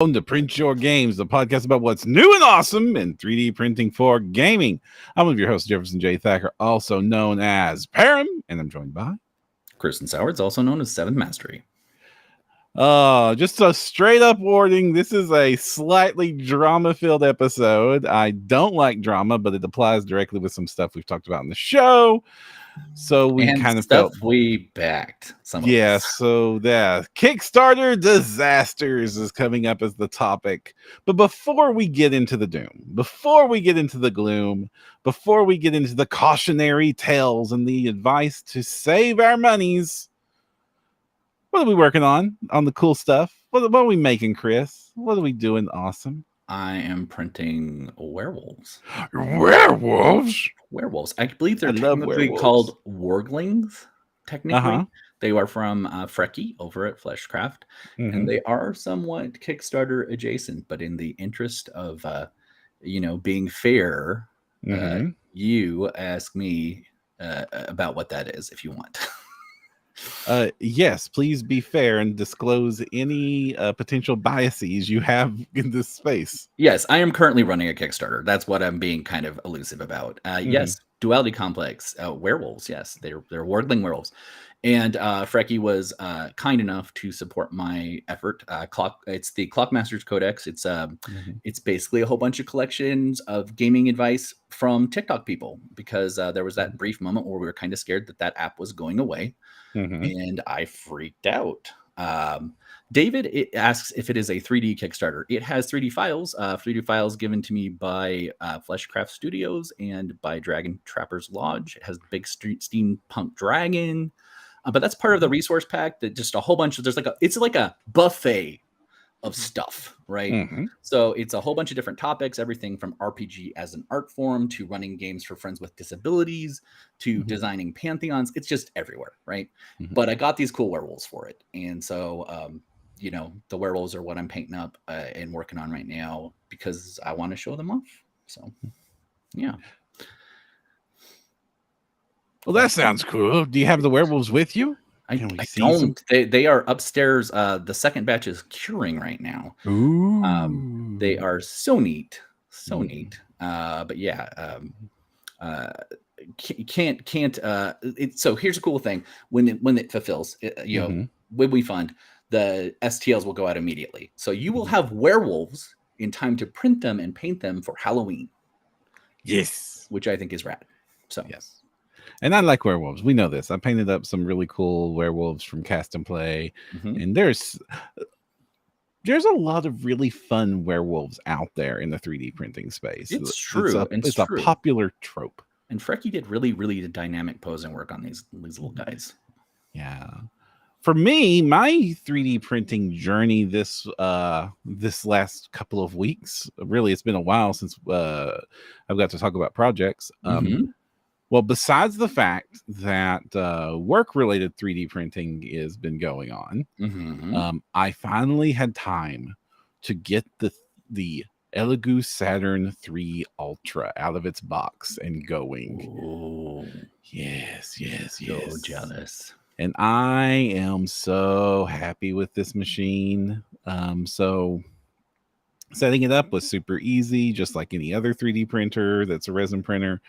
Welcome to Print Your Games, the podcast about what's new and awesome in 3D printing for gaming. I'm one of your hosts, Jefferson J. Thacker, also known as Param, and I'm joined by Kristen Sowards, also known as Seventh Mastery. Just a straight up warning. This is a slightly drama filled episode. I don't like drama, but it applies directly with some stuff we've talked about in the show. So we kind of felt we backed some of yeah, us. so the Kickstarter disasters is coming up as the topic. But before we get into the doom, before we get into the gloom, before we get into the cautionary tales and the advice to save our monies, what are we working on the cool stuff? What are we making, Chris? What are we doing awesome? I am printing werewolves. Werewolves? I believe they're technically called warglings. Technically, they are from Frecky over at Fleshcraft, and they are somewhat Kickstarter adjacent. But in the interest of, being fair, you ask me about what that is if you want. Yes, please be fair and disclose any potential biases you have in this space. Yes, I am currently running a Kickstarter. That's what I'm being kind of elusive about. Yes, Duality Complex, werewolves. Yes, they're wargling werewolves. And Frecky was kind enough to support my effort. It's the Clockmasters Codex. It's basically a whole bunch of collections of gaming advice from TikTok people, because there was that brief moment where we were kind of scared that app was going away. And I freaked out. David asks if it is a 3D Kickstarter. It has 3D files given to me by Fleshcraft Studios and by Dragon Trappers Lodge. It has big steampunk dragon, but that's part of the resource pack. That just a whole bunch of it's like a buffet of stuff, right? So it's a whole bunch of different topics, everything from RPG as an art form to running games for friends with disabilities to designing pantheons. It's just everywhere, right? But I got these cool werewolves for it. And so, the werewolves are what I'm painting up and working on right now because I want to show them off. So, yeah. Well, that sounds cool. Do you have the werewolves with you? I don't. They are upstairs. The second batch is curing right now. Ooh. They are so neat. But yeah, can't. So here's a cool thing. When it fulfills, when we fund, the STLs will go out immediately. So you will have werewolves in time to print them and paint them for Halloween. Yes, which I think is rad. So yes. And I like werewolves. We know this. I painted up some really cool werewolves from Cast and Play. And there's a lot of really fun werewolves out there in the 3D printing space. It's true. It's a popular trope. And Frecky did really, really dynamic posing work on these little guys. Yeah. For me, my 3D printing journey this last couple of weeks, really, it's been a while since I've got to talk about projects. Well, besides the fact that work-related 3D printing has been going on, I finally had time to get the Elegoo Saturn 3 Ultra out of its box and going. Ooh. Yes. So jealous. And I am so happy with this machine. So setting it up was super easy, just like any other 3D printer that's a resin printer.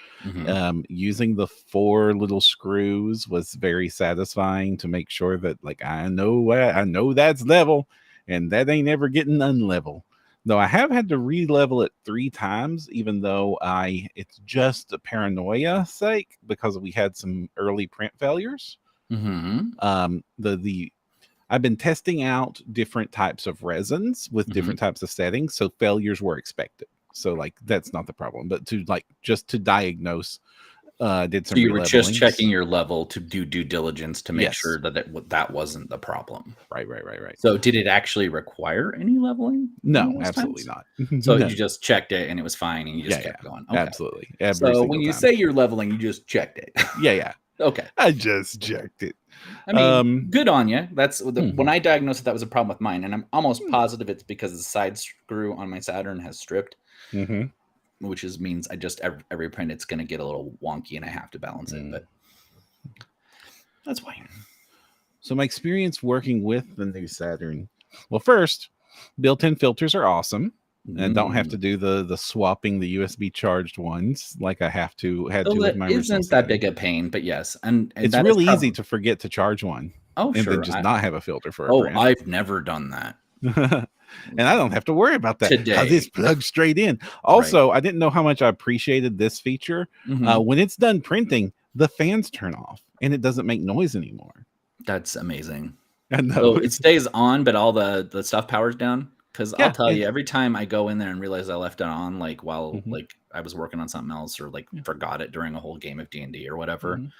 Using the 4 little screws was very satisfying to make sure that, like, I know that's level and that ain't ever getting unlevel. Though I have had to re-level it 3 times, even though it's just a paranoia sake because we had some early print failures. I've been testing out different types of resins with different types of settings, so failures were expected. So, like, that's not the problem. But just to diagnose, did some. So you were just checking your level to do due diligence to make sure that wasn't the problem. Right. So, did it actually require any leveling? No, absolutely not. So you just checked it and it was fine, and you just kept going. Okay. Absolutely. So when you say you're leveling, you just checked it. Yeah. Okay. I just checked it. I mean, good on you. That's when I diagnosed that was a problem with mine, and I'm almost positive it's because the side screw on my Saturn has stripped, which means I just every print it's going to get a little wonky, and I have to balance it. But that's why. So my experience working with the new Saturn. Well, first, Built-in filters are awesome. And don't have to do the swapping the USB charged ones like I had to So with it my original isn't that setting. big a pain, but yes, and It's that is really easy probably. to forget to charge one Oh, and then sure. just not have a filter for a print. I've never done that. And I don't have to worry about that because it's Today. plugged straight in. Right. Also, I didn't know how much I appreciated this feature. Mhm. When it's done printing, the fans turn off and it doesn't make noise anymore. That's amazing. I know. So it stays on, but all the stuff powers down? Because I'll Yeah, tell you, every time I go in there and realize I left it on, like, while, Mhm. like, I was working on something else or, like, Yeah. forgot it during a whole game of D&D or whatever, Mhm.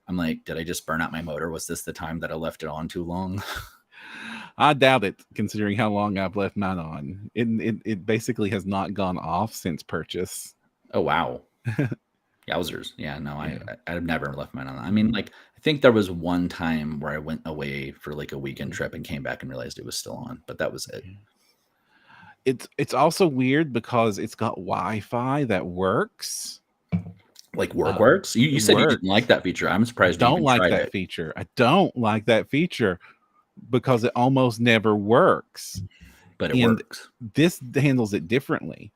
I'm like, "Did I just burn out my motor? Was this the time that I left it on too long?" I doubt it, considering how long I've left mine on. It basically has not gone off since purchase. Oh, wow. Yowzers. Yeah, no, Yeah. I've never left mine on. I mean, like, I think there was one time where I went away for, like, a weekend trip and came back and realized it was still on, but that was it. It's also weird because it's got Wi-Fi that works. Like, works? You said you didn't like that feature. I'm surprised you Don't even like tried that it. feature. I don't like that feature because it almost never works. But it And works. this handles it differently.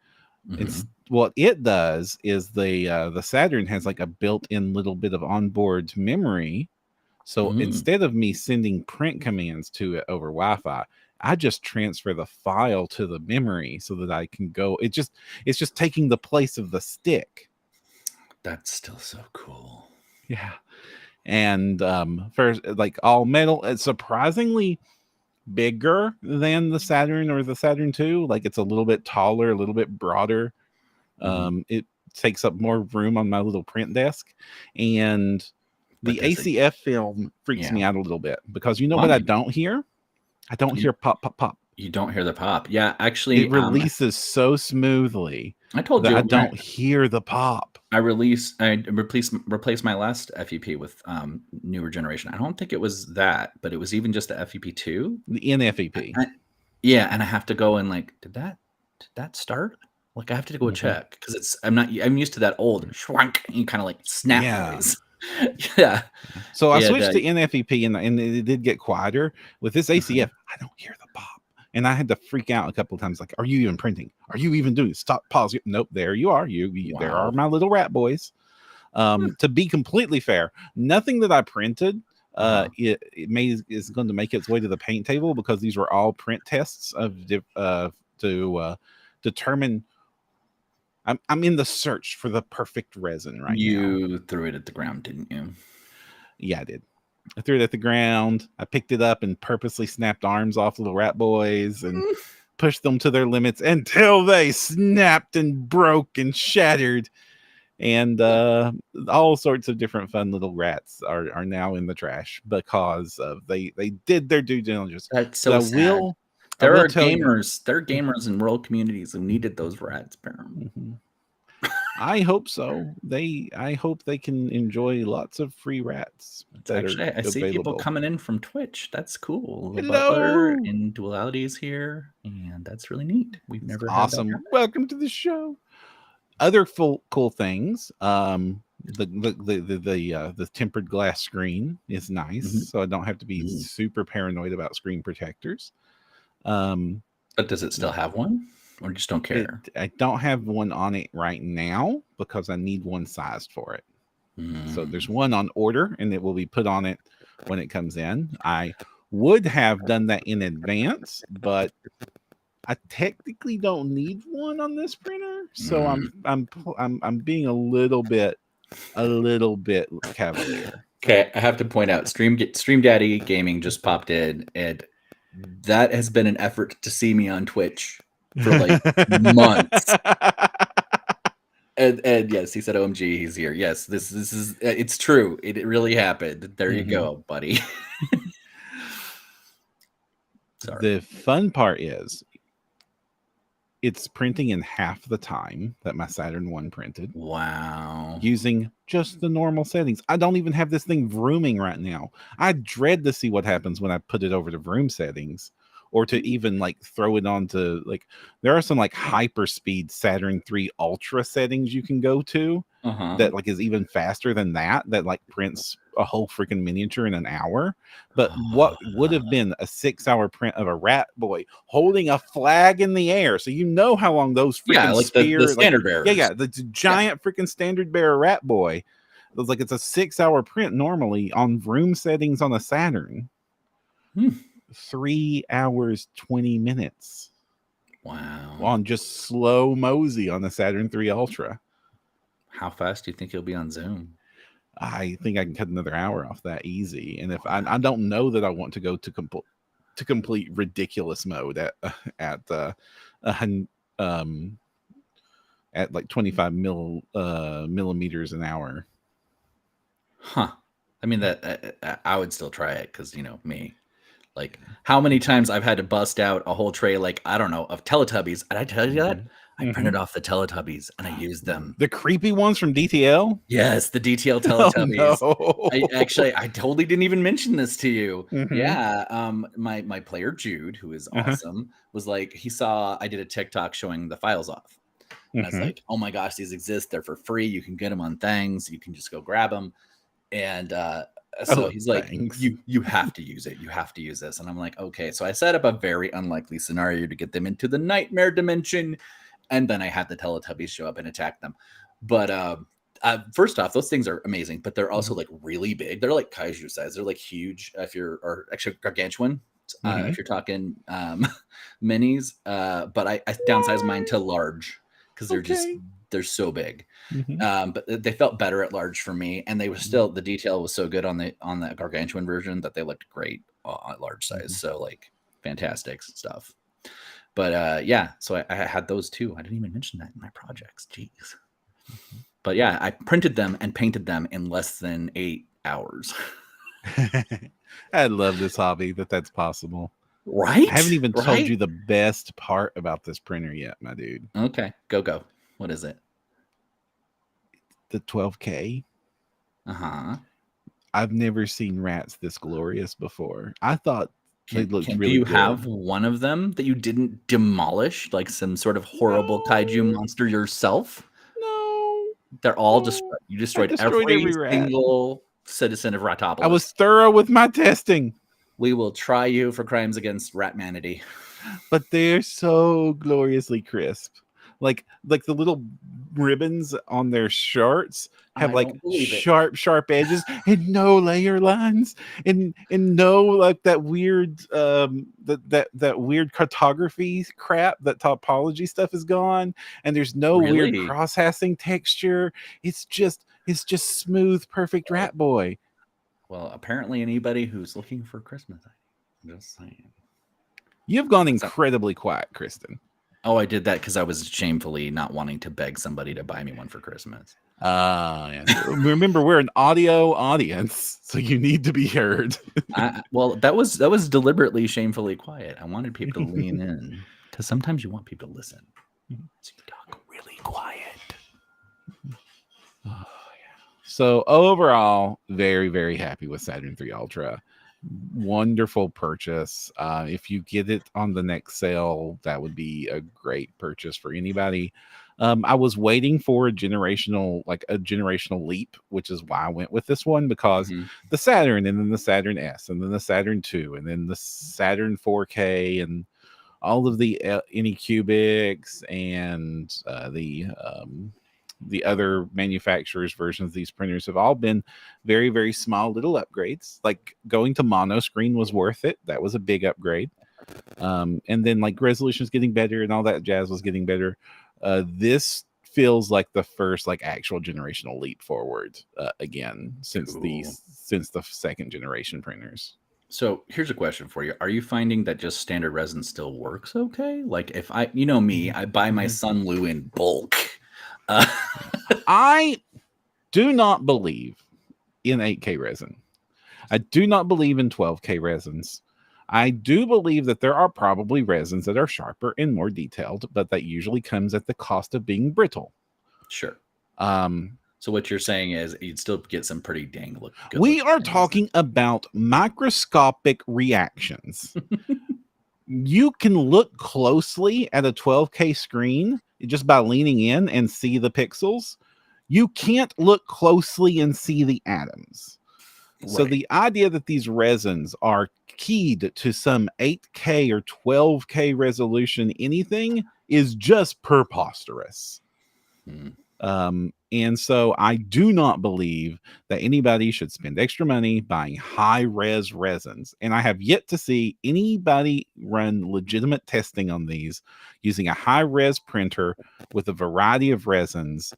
Mhm. What it does is the Saturn has like a built-in little bit of onboard memory. So instead of me sending print commands to it over Wi-Fi, I just transfer the file to the memory so that I can go. It's just taking the place of the stick. That's still so cool. Yeah. And first, like all metal, it's surprisingly bigger than the Saturn or the Saturn II. Like it's a little bit taller, a little bit broader. It takes up more room on my little print desk, and the ACF film freaks me out a little bit because you know what I don't hear? I don't hear pop, pop, pop. You don't hear the pop. Yeah, actually, It releases so smoothly I told that you I don't hear the pop. I replaced my last FEP with newer generation. I don't think it was that, but it was even just the FEP2. The NFEP. Yeah, and I have to go and like, did that start? Like I have to go check because I'm used to that old shwank and kind of like snap noise. Yeah. So I switched to NFEP and it did get quieter. With this ACF, I don't hear the pop. And I had to freak out a couple of times, like, are you even printing? Are you even doing it? Stop, pause. Nope, there you are. There are my little rat boys. To be completely fair, nothing that I printed is going to make its way to the paint table because these were all print tests to determine. I'm in the search for the perfect resin right now. You threw it at the ground, didn't you? Yeah, I did. I threw it at the ground. I picked it up and purposely snapped arms off little rat boys and pushed them to their limits until they snapped and broke and shattered. And all sorts of different fun little rats are now in the trash because they did their due diligence. That's so sad. There are gamers in rural communities who needed those rats, apparently. I hope so. I hope they can enjoy lots of free rats. Actually, I see people coming in from Twitch. That's cool. The Hello. Butler and Duality is here, and that's really neat. We've never had that happen. Welcome to the show. Other cool things. The tempered glass screen is nice, so I don't have to be super paranoid about screen protectors. But does it still have one? Or just don't care? I don't have one on it right now because I need one sized for it. So there's one on order and it will be put on it when it comes in. I would have done that in advance, but I technically don't need one on this printer. So I'm being a little bit cavalier. Okay, I have to point out Stream Daddy Gaming just popped in, and that has been an effort to see me on Twitch for like months. And yes, he said, "OMG, he's here." Yes, this is it's true. It really happened. There you go, buddy. Sorry. The fun part is it's printing in half the time that my Saturn 1 printed. Wow. Using just the normal settings. I don't even have this thing vrooming right now. I dread to see what happens when I put it over to vroom settings or to even like throw it onto like there are some like hyper speed Saturn 3 Ultra settings you can go to that like is even faster than that like prints a whole freaking miniature in an hour. But what would have been a 6-hour print of a rat boy holding a flag in the air, so you know how long those freaking like the like standard bearers. the giant freaking standard bearer rat boy. It was like it's a 6-hour print normally on room settings on a Saturn. 3 hours 20 minutes. Wow. On just slow mosey on the Saturn 3 Ultra. How fast do you think you'll be on Zoom? I think I can cut another hour off that easy. And if I don't know that I want to go to complete ridiculous mode at like 25 millimeters an hour. Huh. I mean, that I would still try it because, me. Like, how many times I've had to bust out a whole tray, like, I don't know, of Teletubbies. Did I tell you that? I printed off the Teletubbies and I used them. The creepy ones from DTL? Yes, the DTL Teletubbies. Oh, no. I totally didn't even mention this to you. Yeah. My player Jude, who is awesome, was like, he saw I did a TikTok showing the files off. And I was like, oh my gosh, these exist. They're for free. You can get them on things. You can just go grab them. And so he's like, you have to use it. You have to use this. And I'm like, okay. So I set up a very unlikely scenario to get them into the nightmare dimension. And then I had the Teletubbies show up and attack them. But first off, those things are amazing, but they're also like really big. They're like kaiju size. They're like huge or actually gargantuan. If you're talking minis. But I downsized mine to large because they're so big. But they felt better at large for me, and they were still, the detail was so good on the gargantuan version that they looked great at large size. So like fantastic stuff. But yeah, so I had those too. I didn't even mention that in my projects. Jeez. But yeah, I printed them and painted them in less than 8 hours. I love this hobby that's possible. Right? I haven't even told you the best part about this printer yet, my dude. Okay, go. What is it? The 12K. I've never seen rats this glorious before. I thought they looked really good. Do you have one of them that you didn't demolish, like some sort of horrible kaiju monster yourself? No. They're all destroyed. You destroyed every single citizen of Ratopolis. I was thorough with my testing. We will try you for crimes against ratmanity. But they're so gloriously crisp. Like the little ribbons on their shirts have like sharp edges and no layer lines and no like that weird that weird cartography crap. That topology stuff is gone, and there's no weird cross-hatching texture. It's just smooth, perfect rat boy. Well, apparently anybody who's looking for Christmas, I'm just saying. You've gone incredibly quiet, Kristen. Oh, I did that because I was shamefully not wanting to beg somebody to buy me one for Christmas. Yeah. Remember, we're an audio audience, so you need to be heard. Well, that was deliberately shamefully quiet. I wanted people to lean in because sometimes you want people to listen. So you talk really quiet. Oh, yeah. So overall, very, very happy with Saturn 3 Ultra. Wonderful purchase. If you get it on the next sale, that would be a great purchase for anybody. I was waiting for a generational leap, which is why I went with this one, because the Saturn, and then the Saturn S, and then the Saturn 2, and then the Saturn 4K, and all of the Anycubics and the other manufacturers' versions of these printers have all been very, very small little upgrades. Like going to mono screen was worth it. That was a big upgrade. And then like resolution is getting better and all that jazz was getting better. This feels like the first like actual generational leap forward again since the second generation printers. So here's a question for you. Are you finding that just standard resin still works okay? Like if me, I buy my Sunlu in bulk. I do not believe in 8K resin. I do not believe in 12K resins. I do believe that there are probably resins that are sharper and more detailed, but that usually comes at the cost of being brittle. Sure. So what you're saying is you'd still get some pretty dang good. We are talking about microscopic reactions. you can look closely at a 12K screen just by leaning in and see the pixels. You can't look closely and see the atoms. So Right. the idea that these resins are keyed to some 8K or 12K resolution anything is just preposterous. And so I do not believe that anybody should spend extra money buying high res resins. And I have yet to see anybody run legitimate testing on these using a high res printer with a variety of resins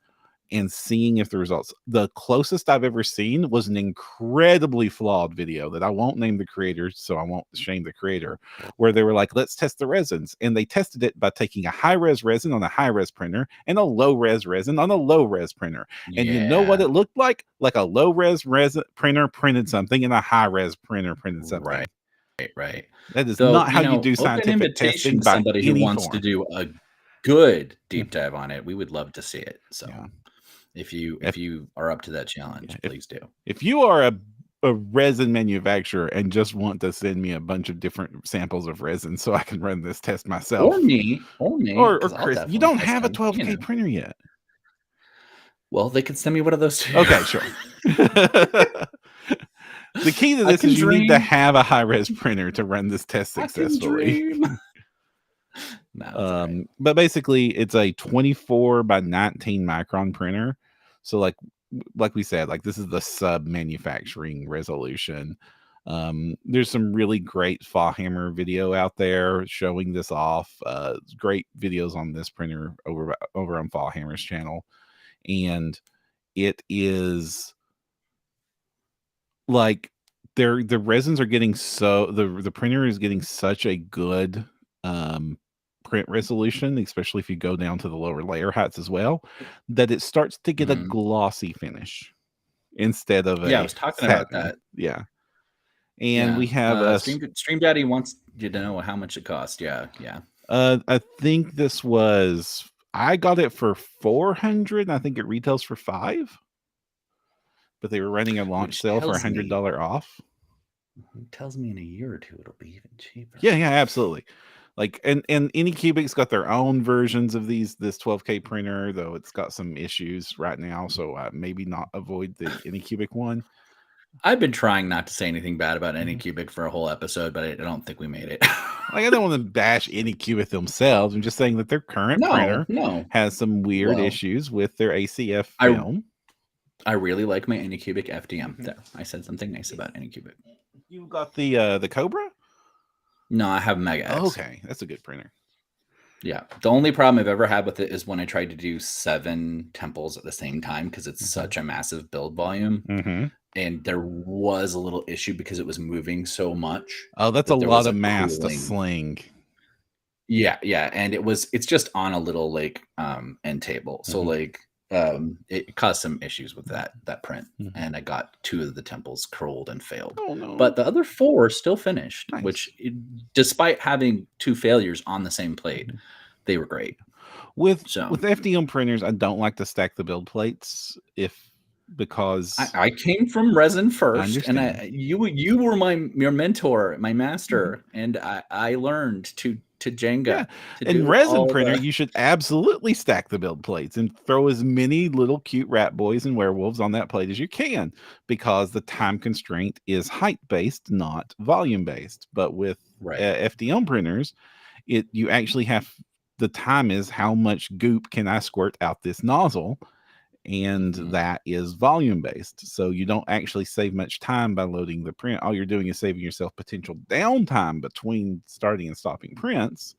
and seeing if the results. The closest I've ever seen was an incredibly flawed video that I won't name the creator, so I won't shame the creator, where they were like, let's test the resins. And they tested it by taking a high-res resin on a high-res printer and a low-res resin on a low-res printer. And you know what it looked like? Like a low-res resin printer printed something and a high-res printer printed something. Right. That is So, not how you do open scientific invitation testing to by somebody who any wants to form. do a good deep dive on it. We would love to see it. So if you are up to that challenge, please do. If you are a resin manufacturer and just want to send me a bunch of different samples of resin so I can run this test myself, or me, or Chris, you don't have a 12K printer yet. Well, they could send me one of those too. Okay, sure. The key to this is you need to have a high-res printer to run this test successfully. But basically, it's a 24 by 19 micron printer. So like we said, like this is the sub manufacturing resolution. There's some really great Fallhammer video out there showing this off. Great videos on this printer over on Fallhammer's channel, and it is like the resins are getting the printer is getting such a good print resolution, especially if you go down to the lower layer heights as well, that it starts to get a glossy finish instead of I was talking about that. Yeah. And we have a Stream Daddy wants you to know how much it cost. Yeah. I think this was, I got it for 400 and I think it retails for $5, but they were running a launch sale for $100 off. It tells me in a year or two it'll be even cheaper. Yeah, absolutely. Like, and Anycubic's got their own versions of this 12K printer, though it's got some issues right now, so maybe not avoid the Anycubic one. I've been trying not to say anything bad about Anycubic for a whole episode, but I don't think we made it. Like, I don't want to bash Anycubic themselves. I'm just saying that their current printer has some weird issues with their ACF film. I really like my Anycubic FDM. There, I said something nice about Anycubic. You got the Cobra? No, I have Mega X. Okay, that's a good printer. Yeah. The only problem I've ever had with it is when I tried to do 7 temples at the same time because it's such a massive build volume. And there was a little issue because it was moving so much. Oh, that's a lot of mass to sling. Yeah. And it's just on a little like end table. So like it caused some issues with that print. And I got 2 of the temples curled and failed. Oh, no. But the other 4 still finished, which despite having 2 failures on the same plate, they were great. With FDM printers, I don't like to stack the build plates because I came from resin first, and you were your mentor, my master, and I learned to Jenga. Yeah. In resin printer, you should absolutely stack the build plates and throw as many little cute rat boys and werewolves on that plate as you can, because the time constraint is height based, not volume based. But with FDM printers, you actually have, the time is how much goop can I squirt out this nozzle, and that is volume based. So you don't actually save much time by loading the print. All you're doing is saving yourself potential downtime between starting and stopping prints.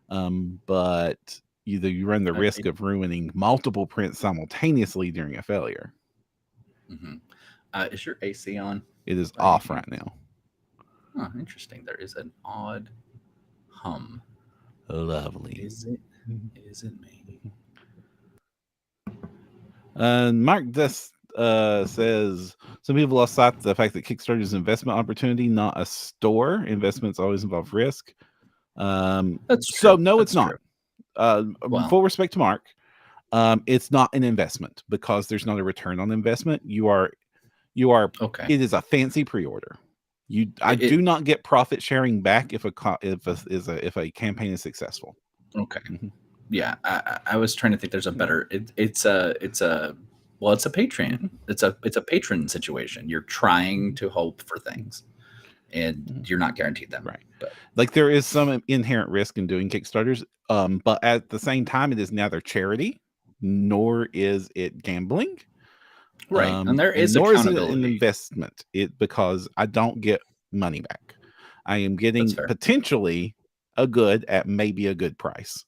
But you run the risk of ruining multiple prints simultaneously during a failure. Is your AC on? It is off right now. Oh, interesting. There is an odd hum. Lovely. Is it me? Mark says some people lost sight of the fact that Kickstarter is an investment opportunity, not a store. Investments always involve risk. That's true. So no, it's not. Full respect to Mark, it's not an investment because there's not a return on investment. You are okay. It is a fancy pre-order. I It do not get profit sharing back if a campaign is successful. okay. Mhm. Yeah, I was trying to think. There's a Yeah. better. It's a well, it's a Patreon. Mhm. It's a patron situation. You're trying Mhm. to hope for things, and Mhm. you're not guaranteed them. Right. But Like there is some inherent risk in doing Kickstarters, but at the same time, it is neither charity nor is it gambling, right, and there and is nor is it an accountability. investment. Because I don't get money back. I am That's getting fair. potentially a good at maybe a good price.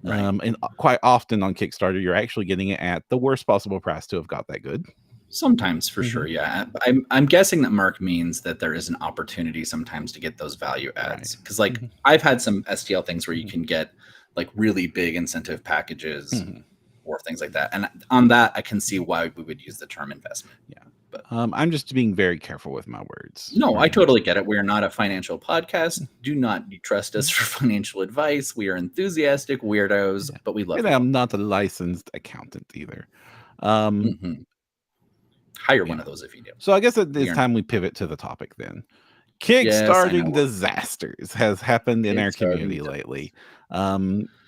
Right. And quite often on Kickstarter, you're actually getting it at the worst possible price to have got that good. Sometimes, for Mhm. sure. Yeah, I'm guessing that Mark means that there is an opportunity sometimes to get those value Right. adds, because like Mhm. I've had some STL things where you Mhm. can get like really big incentive packages Mhm. or things like that, and on that I can see why we would use the term investment. Yeah. But I'm just being very careful with my words no, right I now. totally get it. We are not a financial podcast. Do not trust us for financial advice. We are enthusiastic weirdos, Yeah. but we love And you all. I'm not a licensed accountant either. Um, Mhm. Hire one yeah. of those if you do. So I guess it We is are not. time we pivot to the topic then. Yes, I know. Kickstarting disasters has happened in our Kickstarting community does. lately.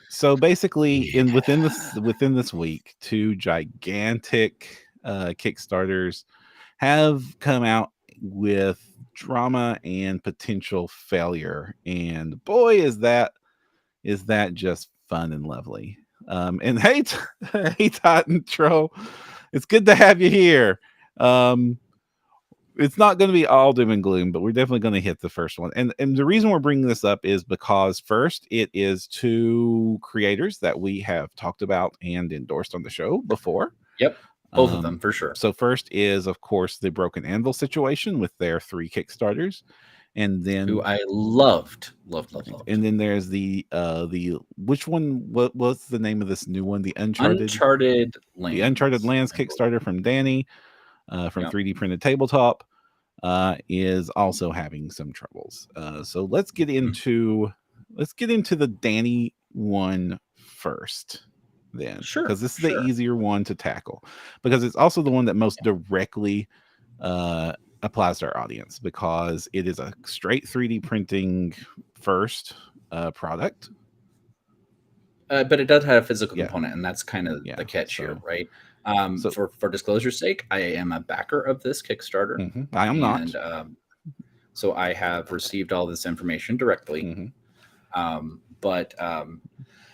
So basically, Yeah. within this week, two gigantic Kickstarters have come out with drama and potential failure, and boy, is that just fun and lovely. And hey, hey, Titan Troll, it's good to have you here. Um, it's not going to be all doom and gloom, but we're definitely going to hit the first one. And the reason we're bringing this up is because first, it is two creators that we have talked about and endorsed on the show before. Yep. Both of them for sure. So first is of course the Broken Anvil situation with their 3 Kickstarters, and Who then I loved, loved, loved, loved. and then there's the which one? What's the name of this new one? Uncharted The Uncharted Lands, Lands I believe. Kickstarter from Danny from Yep. 3D Printed Tabletop is also having some troubles. So let's get into the Danny one first, then, Sure, because this is the sure. easier one to tackle, because it's also the one that most directly uh, applies to our audience, because it is a straight 3D printing first product. But it does have a physical Yeah, component, and that's kind of yeah. the catch here, So right? so For disclosure's sake, I am a backer of this Kickstarter, I am not. and so I have received all this information directly. Hmm. But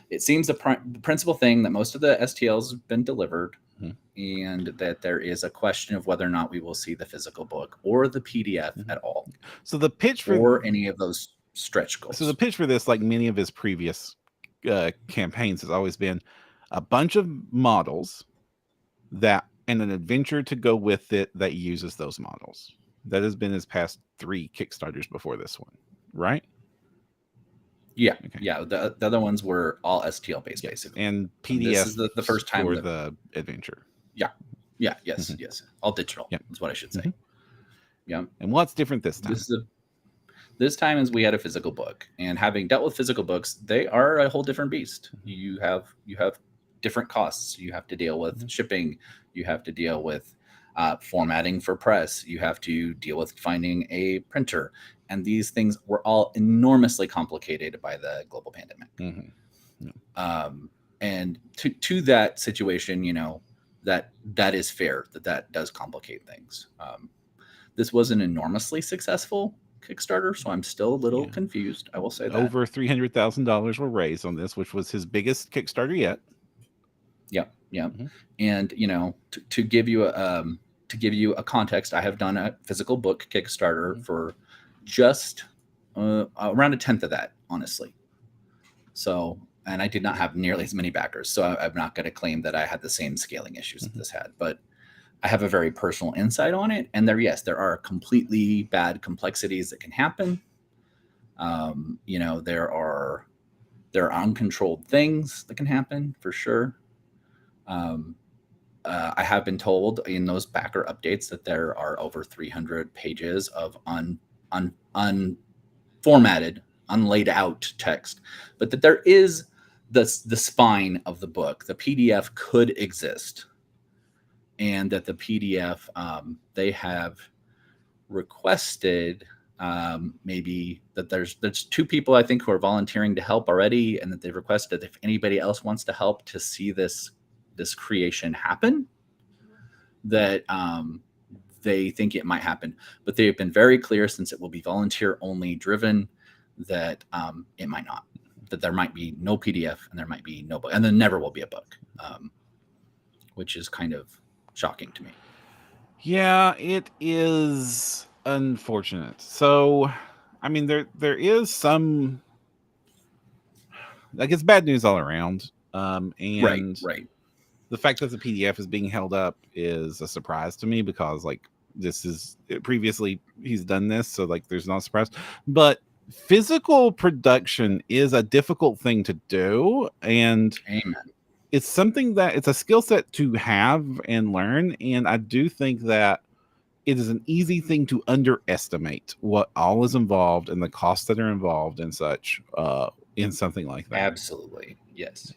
it seems the principal thing that most of the STLs have been delivered, Hmm. and that there is a question of whether or not we will see the physical book or the PDF Hmm. at all, So the pitch for or any of those stretch so the goals. pitch for this, like many of his previous campaigns, has always been a bunch of models that and an adventure to go with it that uses those models. That has been his past 3 Kickstarters before this one, right? Yeah, Okay. yeah. The other ones were all STL based, Yes, basically. and And this PDF is the first time for that, the adventure. yeah, yeah, yes, Mhm. yes, all digital. Yep. Is what I should say. Mhm. Yeah. And what's different this This time? is a this time is we had a physical book, and having dealt with physical books, they are a whole different beast. Mhm. You have different costs. You have to deal with Mhm. shipping. You have to deal with formatting for press. You have to deal with finding a printer, and these things were all enormously complicated by the global pandemic. Mhm. Yeah. And to that situation, that is fair, that does complicate things. This was an enormously successful Kickstarter, so I'm still a little Yeah. confused. I will say that. Over $300,000 were raised on this, which was his biggest Kickstarter yet. Yeah, yeah. Mhm. And to give you a context, I have done a physical book Kickstarter Mhm. for just around a tenth of that, honestly. So, and I did not have nearly as many backers, so I'm not going to claim that I had the same scaling issues that Mhm. this had, but I have a very personal insight on it. And there are completely bad complexities that can happen. There are uncontrolled things that can happen for sure. Um, I have been told in those backer updates that there are over 300 pages of unformatted, unlaid out text, but that there is the spine of the book. The PDF could exist, and that the PDF they have requested maybe that there's 2 people I think who are volunteering to help already, and that they've requested if anybody else wants to help to see this creation happen, that they think it might happen. But they've been very clear, since it will be volunteer only driven, that it might not, that there might be no PDF and there might be no book, and there never will be a book, which is kind of shocking to me. Yeah, it is unfortunate. So, I mean, there is some, like, it's bad news all around. And Right. the fact that the PDF is being held up is a surprise to me, because like this is previously he's done this, so like there's no surprise. But physical production is a difficult thing to do, and Amen. it's something that it's a skill set to have and learn. And I do think that it is an easy thing to underestimate what all is involved and the costs that are involved and such in something like that. Absolutely. Yes.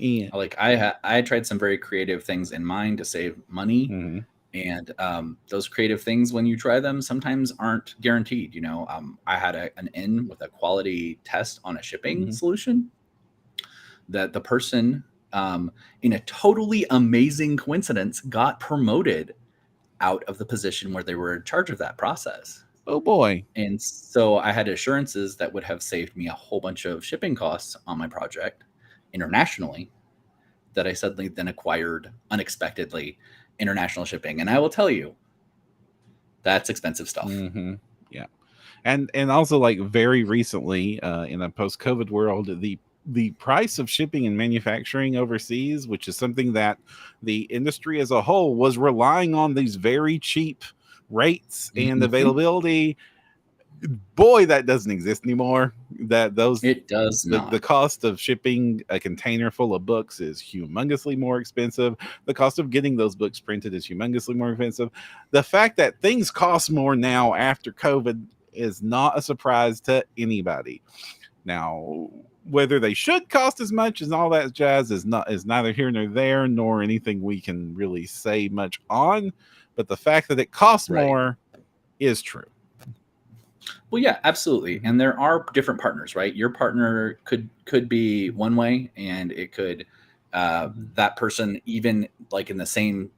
And, Like I tried some very creative things in mind to save money. mm-hmm. And those creative things, when you try them, sometimes aren't guaranteed. I had an in with a quality test on a shipping Mm-hmm. solution that the person, in a totally amazing coincidence, got promoted out of the position where they were in charge of that process. Oh boy. And so I had assurances that would have saved me a whole bunch of shipping costs on my project internationally, that I suddenly then acquired unexpectedly international shipping. And I will tell you, that's expensive stuff. Mm-hmm. Yeah. And also, like, very recently, in a post-COVID world, the price of shipping and manufacturing overseas, which is something that the industry as a whole was relying on these very cheap rates and availability, boy, that doesn't exist anymore. It does not. The cost of shipping a container full of books is humongously more expensive. The cost of getting those books printed is humongously more expensive. The fact that things cost more now after COVID is not a surprise to anybody. Now, whether they should cost as much as all that jazz is neither here nor there, nor anything we can really say much on. But the fact that it costs more is true. Well, yeah, absolutely. And there are different partners, right? Your partner could be one way, and it could that person, even like in the same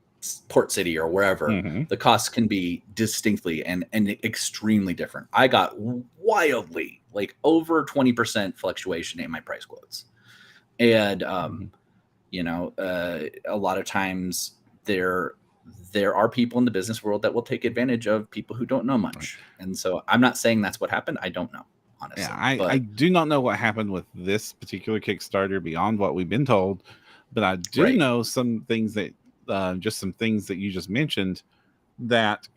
port city or wherever, the costs can be distinctly and extremely different. I got wildly, like, over 20% fluctuation in my price quotes. And a lot of times there are people in the business world that will take advantage of people who don't know much. And so I'm not saying that's what happened. I don't know, honestly. Yeah, I do not know what happened with this particular Kickstarter beyond what we've been told, but I do know some things that just some things that you just mentioned, that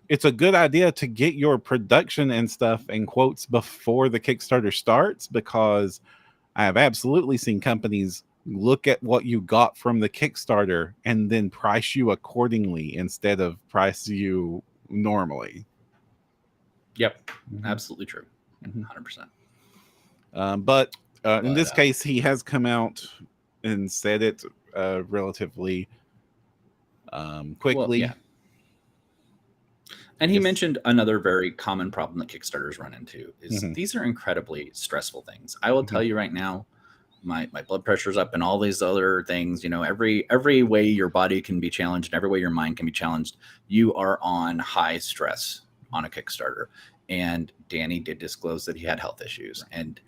it's a good idea to get your production and stuff and quotes before the Kickstarter starts, because I have absolutely seen companies look at what you got from the Kickstarter and then price you accordingly instead of price you normally. Yep, absolutely true. 100%. But in this case, he has come out and said it relatively quickly. Well, yeah. And he mentioned another very common problem that Kickstarters run into is these are incredibly stressful things. I will tell you right now, my blood pressure's up and all these other things. Every way your body can be challenged and every way your mind can be challenged, you are on high stress on a Kickstarter. And Danny did disclose that he had health issues. And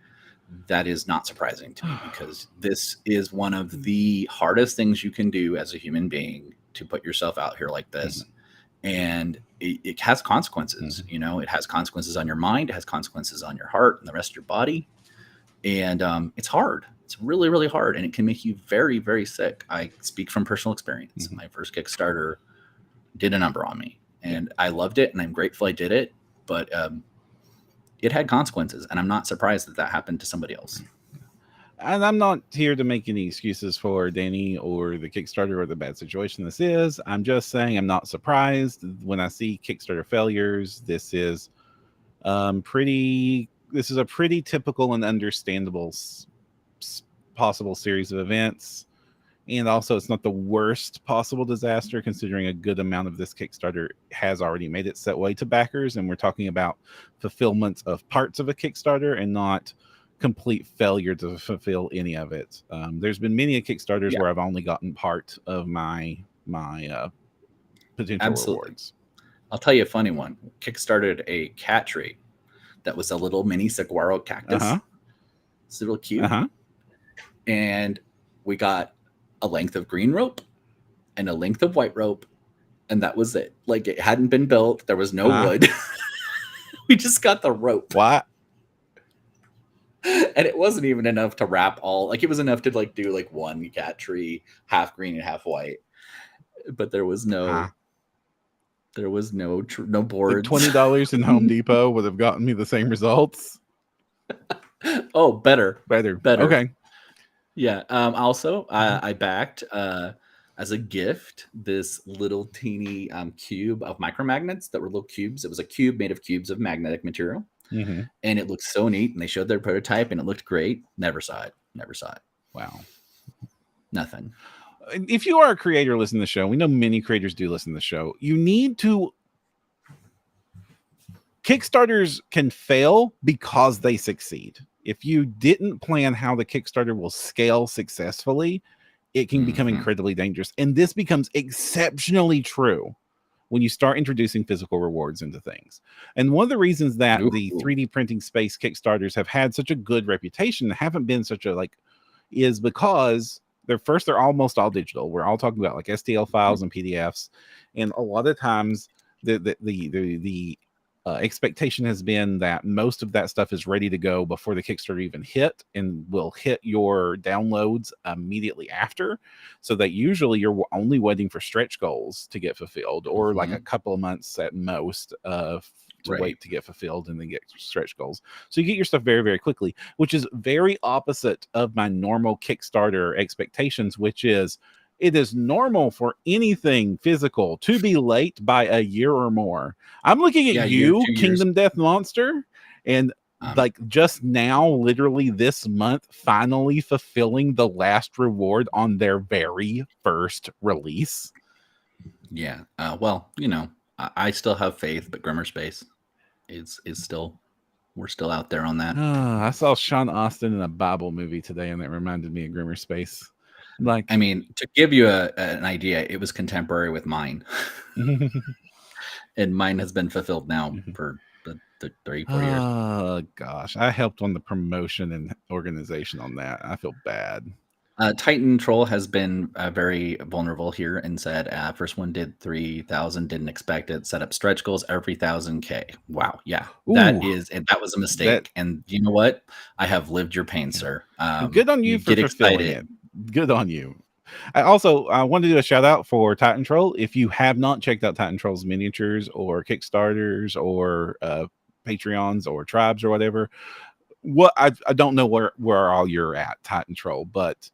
that is not surprising to me, because this is one of the hardest things you can do as a human being, to put yourself out here like this. And it has consequences. It has consequences on your mind. It has consequences on your heart and the rest of your body. And it's hard. It's really, really hard. And it can make you very, very sick. I speak from personal experience. My first Kickstarter did a number on me, and I loved it, and I'm grateful I did it. But it had consequences, and I'm not surprised that happened to somebody else. And I'm not here to make any excuses for Danny or the Kickstarter or the bad situation this is. I'm just saying I'm not surprised when I see Kickstarter failures. This is a pretty typical and understandable possible series of events. And also, it's not the worst possible disaster, considering a good amount of this Kickstarter has already made its way to backers. And we're talking about fulfillment of parts of a Kickstarter and not complete failure to fulfill any of it. There's been many Kickstarters where I've only gotten part of my potential rewards. I'll tell you a funny one. Kickstarted a cat tree that was a little mini saguaro cactus. It's a little cute. And we got a length of green rope and a length of white rope, and that was it. Like, it hadn't been built. There was no wood. We just got the rope. What? And it wasn't even enough to wrap all. Like, it was enough to like do like one cat tree, half green and half white. But there was no. There was no boards. Like $20 in Home Depot would have gotten me the same results. Oh, better. Okay. Yeah. Also, I backed as a gift this little teeny cube of micromagnets that were little cubes. It was a cube made of cubes of magnetic material, and it looked so neat. And they showed their prototype, and it looked great. Never saw it. Wow. Nothing. If you are a creator listening to the show, we know many creators do listen to the show. You need to. Kickstarters can fail because they succeed. If you didn't plan how the Kickstarter will scale successfully, it can become incredibly dangerous. And this becomes exceptionally true when you start introducing physical rewards into things. And one of the reasons that the 3D printing space Kickstarters have had such a good reputation, haven't been such a is because they're almost all digital. We're all talking about like STL files and PDFs. And a lot of times the expectation has been that most of that stuff is ready to go before the Kickstarter even hit, and will hit your downloads immediately after, so that usually you're only waiting for stretch goals to get fulfilled, or like a couple of months at most to wait to get fulfilled and then get stretch goals. So you get your stuff very, very quickly, which is very opposite of my normal Kickstarter expectations, which is it is normal for anything physical to be late by a year or more. I'm looking at you, Kingdom Death Monster, and like just now, literally this month, finally fulfilling the last reward on their very first release. Yeah. Well, you know, I still have faith, but Grimmer Space is still, we're still out there on that. I saw Sean Astin in a Bible movie today, and that reminded me of Grimmer Space. Like, I mean, to give you an idea, it was contemporary with mine. And mine has been fulfilled now for the 3-4 years. Oh gosh, I helped on the promotion and organization on that. I feel bad. Titan Troll has been very vulnerable here and said first one did 3,000, didn't expect it, set up stretch goals every 1,000K. Wow. Yeah. That was a mistake. And you know what? I have lived your pain, sir. Good on you for fulfilling it. Good on you. I also want to do a shout out for Titan Troll. If you have not checked out Titan Troll's miniatures or Kickstarters or Patreons or tribes or whatever, I don't know where all you're at, Titan Troll, but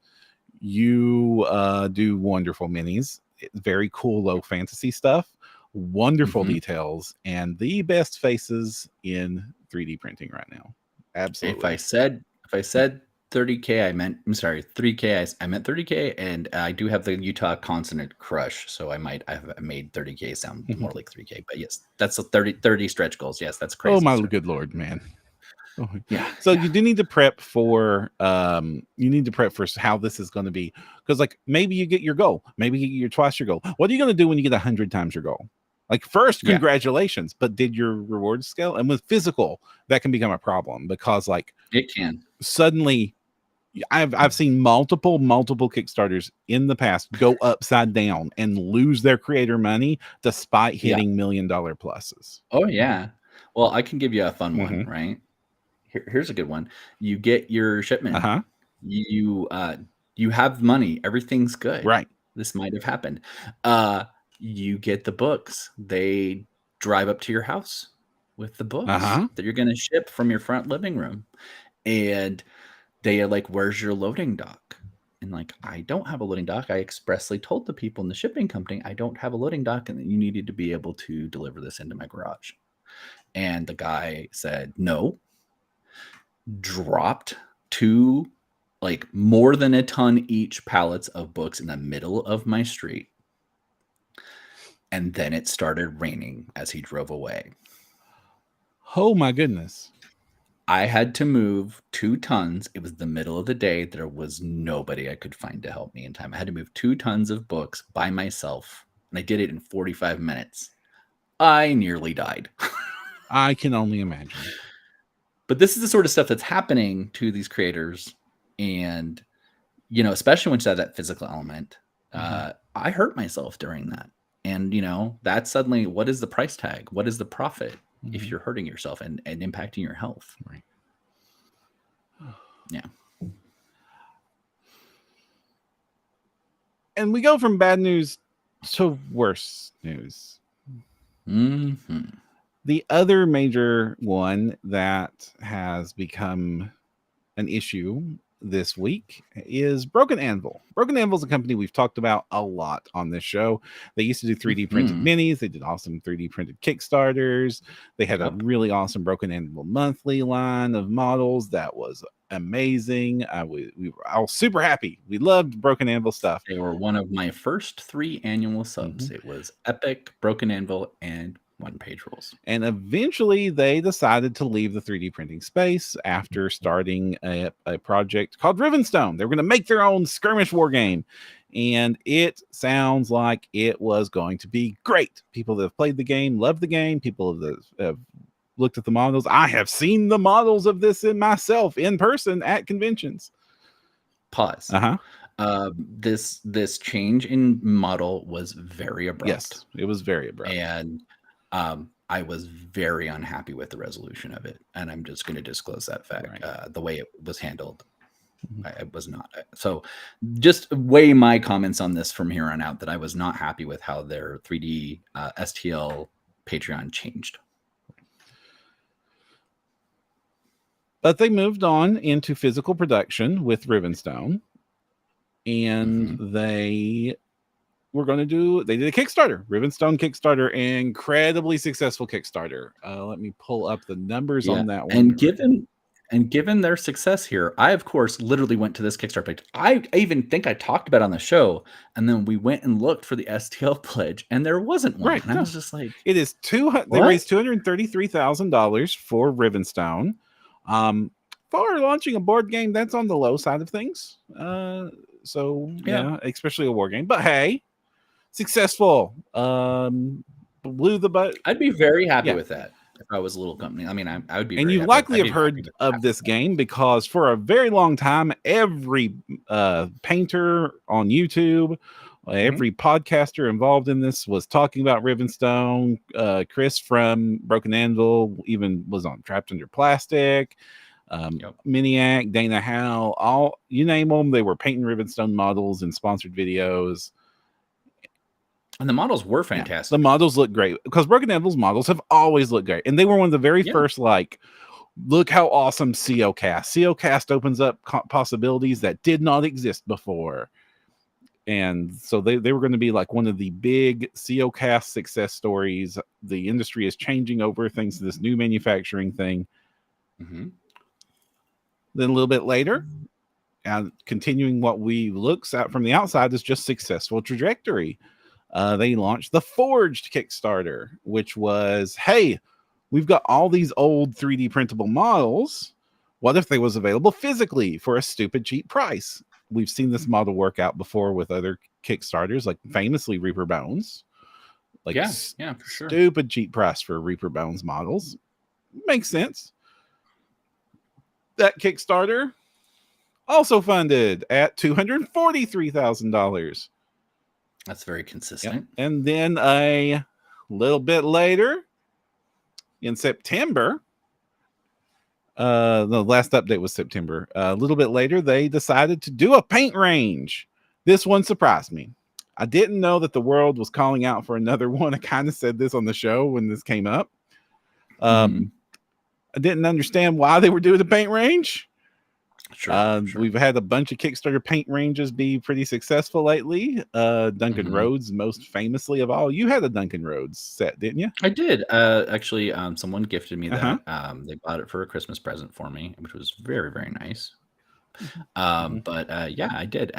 you do wonderful minis. Very cool low fantasy stuff, wonderful details, and the best faces in 3D printing right now. Absolutely. If I said 30K, I meant 3K. I meant 30K, and I do have the Utah consonant crush, so I have made 30K sound more like 3K. But yes, that's a 30 stretch goals. Yes, that's crazy. Oh my good Lord, man. Oh, yeah. So you do need to prep for how this is going to be, because like maybe you get your goal, maybe you get your twice your goal. What are you going to do when you get 100 times your goal? Like, first, congratulations, but did your reward scale? And with physical, that can become a problem, because like it can suddenly. I've seen multiple Kickstarters in the past go upside down and lose their creator money despite hitting $1 million pluses. Oh yeah. Well, I can give you a fun one, right? Here's a good one. You get your shipment. You have money. Everything's good. Right. This might have happened. You get the books. They drive up to your house with the books that you're going to ship from your front living room. And they are like, where's your loading dock? And like, I don't have a loading dock. I expressly told the people in the shipping company, I don't have a loading dock, and that you needed to be able to deliver this into my garage. And the guy said, no, dropped 2 like more than a ton each pallets of books in the middle of my street. And then it started raining as he drove away. Oh my goodness. I had to move 2 tons. It was the middle of the day. There was nobody I could find to help me in time. I had to move 2 tons of books by myself, and I did it in 45 minutes. I nearly died. I can only imagine. But this is the sort of stuff that's happening to these creators. And, you know, especially when you have that physical element, I hurt myself during that. And, you know, that's suddenly, what is the price tag? What is the profit if you're hurting yourself and impacting your health? Right. Yeah. And we go from bad news to worse news. The other major one that has become an issue this week is Broken Anvil. Broken Anvil is a company we've talked about a lot on this show. They used to do 3D printed minis. They did awesome 3D printed Kickstarters. They had a really awesome Broken Anvil monthly line of models that was amazing. We were super happy. We loved Broken Anvil stuff. They were one of my first 3 annual subs. It was Epic, Broken Anvil, and One Page Rules. And eventually they decided to leave the 3D printing space after starting a project called Rivenstone. They were going to make their own skirmish war game. And it sounds like it was going to be great. People that have played the game love the game. People that have looked at the models. I have seen the models of this in myself in person at conventions. Pause. This change in model was very abrupt. Yes, it was very abrupt. And I was very unhappy with the resolution of it. And I'm just going to disclose that fact. Right. The way it was handled, I was not. So just weigh my comments on this from here on out, that I was not happy with how their 3D STL Patreon changed. But they moved on into physical production with Rivenstone. And they did a Kickstarter, Rivenstone Kickstarter, incredibly successful Kickstarter. Let me pull up the numbers on that one. And given their success here, I of course literally went to this Kickstarter page. I even think I talked about it on the show, and then we went and looked for the STL pledge, and there wasn't one. Right, and I was just like, it is they raised $233,000 for Rivenstone. For launching a board game, that's on the low side of things. So yeah, especially a war game. But hey, successful. Blew the butt. I'd be very happy with that if I was a little company. I mean, I would be. And you likely have heard of this game because for a very long time, every painter on YouTube, every podcaster involved in this was talking about Rivenstone. Chris from Broken Anvil even was on Trapped Under Plastic. Miniac, Dana Howe, all you name them, they were painting Rivenstone models in sponsored videos. And the models were fantastic. The models look great because Broken Anvil's models have always looked great. And they were one of the very first, like, look how awesome COcast. COcast opens up possibilities that did not exist before. And so they were going to be like one of the big COcast success stories. The industry is changing over thanks to this new manufacturing thing. Then a little bit later, and continuing what we looks at from the outside is just successful trajectory. They launched the Forged Kickstarter, which was, hey, we've got all these old 3D printable models. What if they was available physically for a stupid cheap price? We've seen this model work out before with other Kickstarters, like famously Reaper Bones. Like, for sure. Stupid cheap price for Reaper Bones models. Makes sense. That Kickstarter also funded at $243,000. That's very consistent. And then a little bit later, in September, the last update was September. A little bit later, they decided to do a paint range. This one surprised me. I didn't know that the world was calling out for another one. I kind of said this on the show when this came up. I didn't understand why they were doing the paint range. Sure. We've had a bunch of Kickstarter paint ranges be pretty successful lately. Duncan Rhodes, most famously of all. You had a Duncan Rhodes set, didn't you? I did. Actually, someone gifted me that. They bought it for a Christmas present for me, which was very, very nice. But yeah, I did.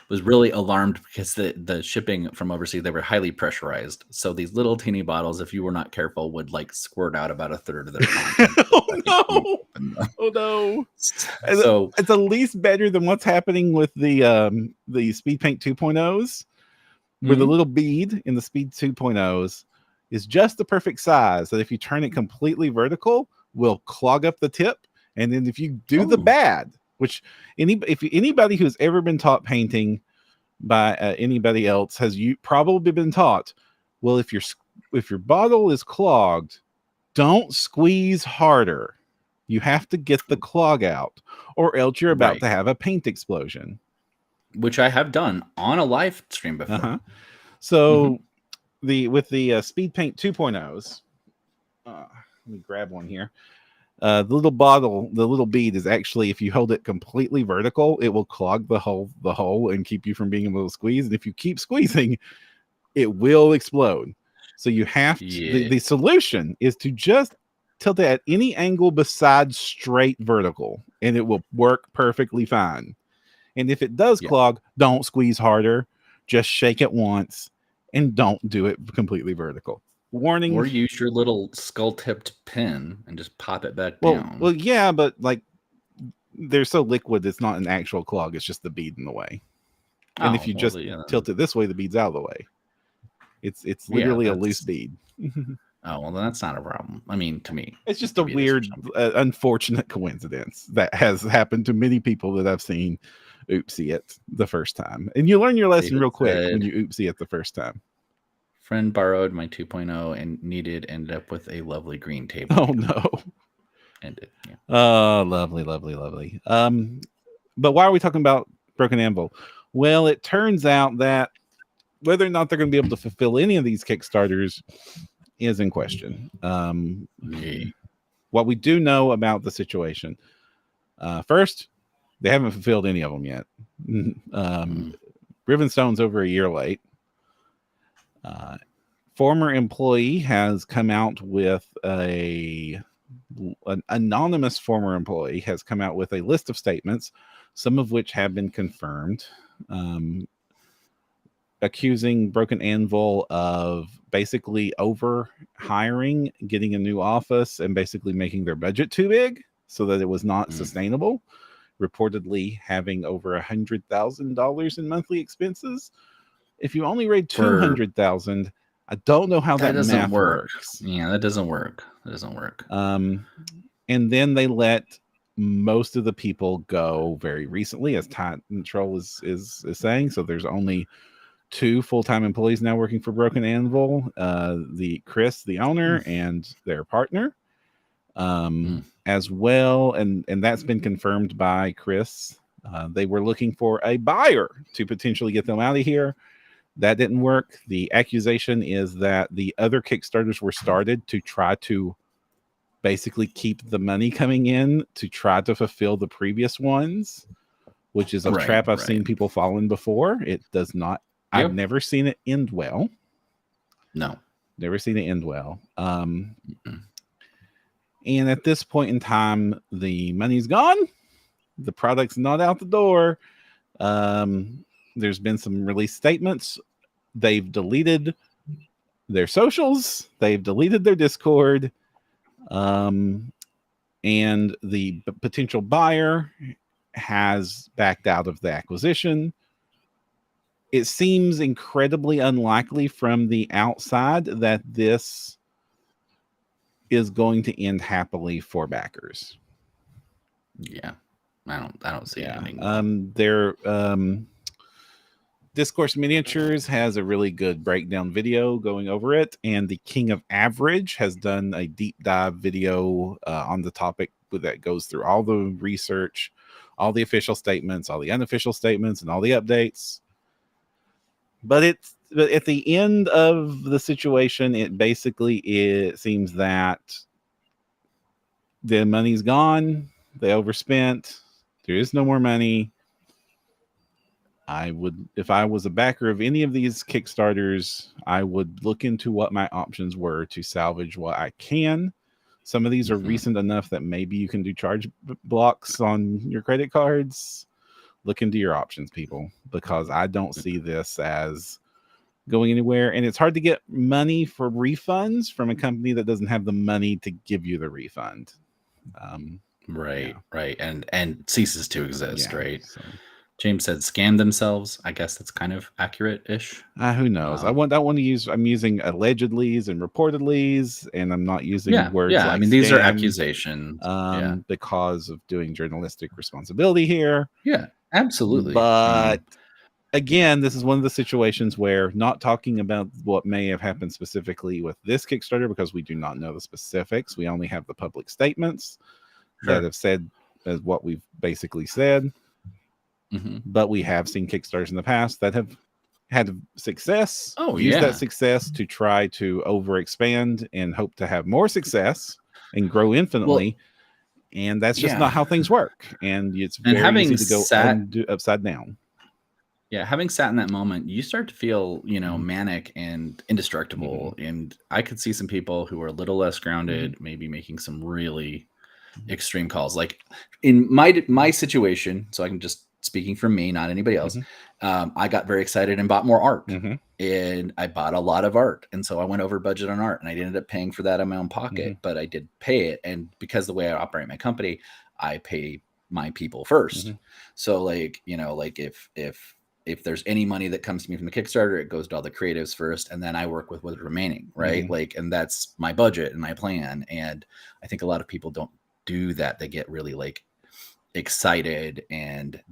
Was really alarmed because the shipping from overseas, they were highly pressurized. So these little teeny bottles, if you were not careful, would like squirt out about a third of their content the Oh second you no! open them. Oh no! So It's at least better than what's happening with the Speed Paint 2.0s, where the little bead in the Speed 2.0s is just the perfect size that if you turn it completely vertical, will clog up the tip. And then if you do the bad, which anybody who's ever been taught painting by anybody else has you probably been taught, well, if your bottle is clogged, don't squeeze harder. You have to get the clog out, or else you're about right, to have a paint explosion. which I have done on a live stream before. So with the Speed Paint 2.0s, let me grab one here. The little bottle, the little bead is actually, if you hold it completely vertical, it will clog the hole and keep you from being able to squeeze. And if you keep squeezing, it will explode. So you have to, the solution is to just tilt it at any angle besides straight vertical, and it will work perfectly fine. And if it does clog, don't squeeze harder. Just shake it once and don't do it completely vertical. Warning. Or use your little skull-tipped pin and just pop it back down. Well, yeah, but like they're so liquid, it's not an actual clog. It's just the bead in the way. And if you just tilt it this way, the bead's out of the way. It's literally a loose bead. Oh, well, then that's not a problem. I mean, to me, it's just a weird, unfortunate coincidence that has happened to many people that I've seen oopsie it the first time. And you learn your lesson real quick when you oopsie it the first time. Friend borrowed my 2.0 and ended up with a lovely green table. Oh no. Oh, lovely. But why are we talking about Broken Anvil? Well, it turns out that whether or not they're going to be able to fulfill any of these Kickstarters is in question. What we do know about the situation, first, they haven't fulfilled any of them yet. Rivenstone's over a year late. Former employee has come out with an anonymous former employee has come out with a list of statements, some of which have been confirmed, accusing Broken Anvil of basically over hiring, getting a new office, and basically making their budget too big so that it was not sustainable. Reportedly having over $100,000 in monthly expenses. If you only raid 200,000, I don't know how that math works. Yeah, that doesn't work. And then they let most of the people go very recently, as Titan Troll is saying. So there's only 2 full-time employees now working for Broken Anvil, the Chris, the owner, and their partner, as well. And that's been confirmed by Chris. They were looking for a buyer to potentially get them out of here. That didn't work. The accusation is that the other Kickstarters were started to try to basically keep the money coming in to try to fulfill the previous ones, which is a trap I've seen people fall in before. It does not. I've never seen it end well. No. Never seen it end well. And at this point in time, the money's gone. The product's not out the door. There's been some release statements. They've deleted their socials. They've deleted their Discord. And the potential buyer has backed out of the acquisition. It seems incredibly unlikely from the outside that this is going to end happily for backers. Yeah. I don't see anything. Their Discourse Miniatures has a really good breakdown video going over it, and the King of Average has done a deep dive video on the topic that goes through all the research, all the official statements, all the unofficial statements, and all the updates. But at the end of the situation, it seems that the money's gone. They overspent. There is no more money. If I was a backer of any of these Kickstarters, I would look into what my options were to salvage what I can Some of these are recent enough that maybe you can do charge blocks on your credit cards. Look into your options, people, because I don't see this as going anywhere. And it's hard to get money for refunds from a company that doesn't have the money to give you the refund. Right, right. And ceases to exist, right? So. James said scam themselves. I guess that's kind of accurate-ish. Who knows? I want to use. I'm using allegedlys and reportedlys, and I'm not using words like I mean, these are accusations. Because of doing journalistic responsibility here. Yeah, absolutely. But again, this is one of the situations where not talking about what may have happened specifically with this Kickstarter, because we do not know the specifics. We only have the public statements that have said as what we've basically said. But we have seen Kickstarters in the past that have had success. Use that success to try to overexpand and hope to have more success and grow infinitely. And that's just not how things work. And it's very easy to go upside down. Yeah, having sat in that moment, you start to feel, manic and indestructible. And I could see some people who are a little less grounded, maybe making some really extreme calls. Like in my situation, so I can just speaking from me, not anybody else. I got very excited and bought more art, and I bought a lot of art. And so I went over budget on art, and I ended up paying for that in my own pocket, but I did pay it. And because the way I operate my company, I pay my people first. So like, like if there's any money that comes to me from the Kickstarter, it goes to all the creatives first, and then I work with what's remaining. Right. Like, and that's my budget and my plan. And I think a lot of people don't do that. They get really like excited and